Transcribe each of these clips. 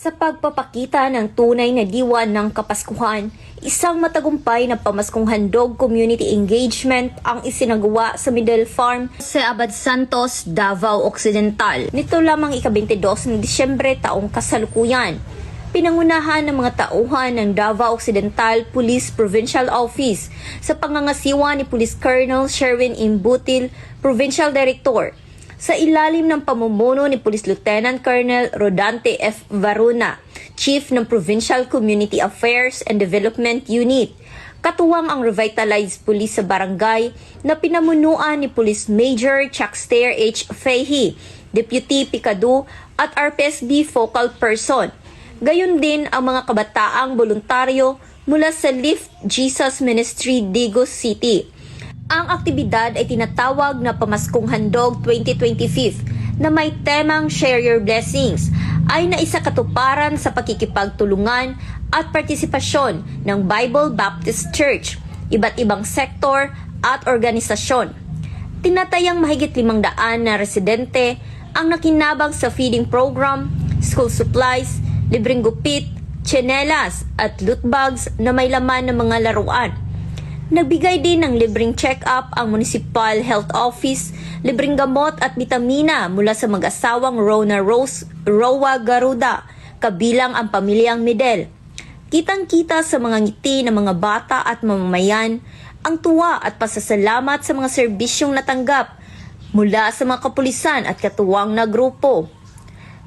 Sa pagpapakita ng tunay na diwa ng Kapaskuhan, isang matagumpay na pamaskong handog community engagement ang isinagawa sa Middle Farm sa Abad Santos, Davao Occidental. Nito lamang ika-22 ng Disyembre taong kasalukuyan. Pinangunahan ng mga tauhan ng Davao Occidental Police Provincial Office sa pangangasiwa ni Police Colonel Sherwin Imbutil, Provincial Director, sa ilalim ng pamumuno ni Police Lieutenant Colonel Rodante F. Varuna, Chief ng Provincial Community Affairs and Development Unit. Katuwang ang revitalized police sa barangay na pinamunuan ni Police Major Chuckster H. Fahey, Deputy Picado at RPSB Focal Person. Gayon din ang mga kabataang voluntaryo mula sa Lift Jesus Ministry, Digos City. Ang aktibidad ay tinatawag na Pamaskong Handog 2025 na may temang Share Your Blessings ay naisakatuparan sa pakikipagtulungan at partisipasyon ng Bible Baptist Church, iba't ibang sektor at organisasyon. Tinatayang mahigit 500 na residente ang nakinabang sa feeding program, school supplies, libreng gupit, tsinelas at loot bags na may laman ng mga laruan. Nagbigay din ng libreng check-up ang Municipal Health Office, libreng gamot at bitamina mula sa mag-asawang Rona Rose, Roa Garuda, kabilang ang pamilyang Medel. Kitang-kita sa mga ngiti ng mga bata at mamamayan ang tuwa at pasasalamat sa mga serbisyong natanggap mula sa mga kapulisan at katuwang na grupo.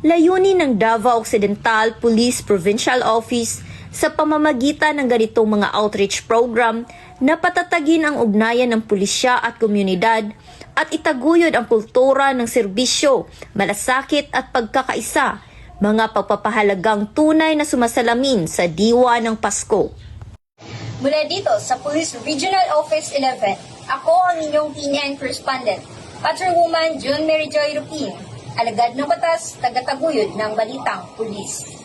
Layunin ng Davao Occidental Police Provincial Office sa pamamagitan ng ganitong mga outreach program na patatagin ang ugnayan ng pulisya at komunidad at itaguyod ang kultura ng serbisyo, malasakit at pagkakaisa, mga pagpapahalagang tunay na sumasalamin sa diwa ng Pasko. Mula dito sa Police Regional Office 11, ako ang inyong PNN correspondent, Patrolwoman June Mary Joy Rupin, alagad ng batas, tagataguyod ng balitang pulis.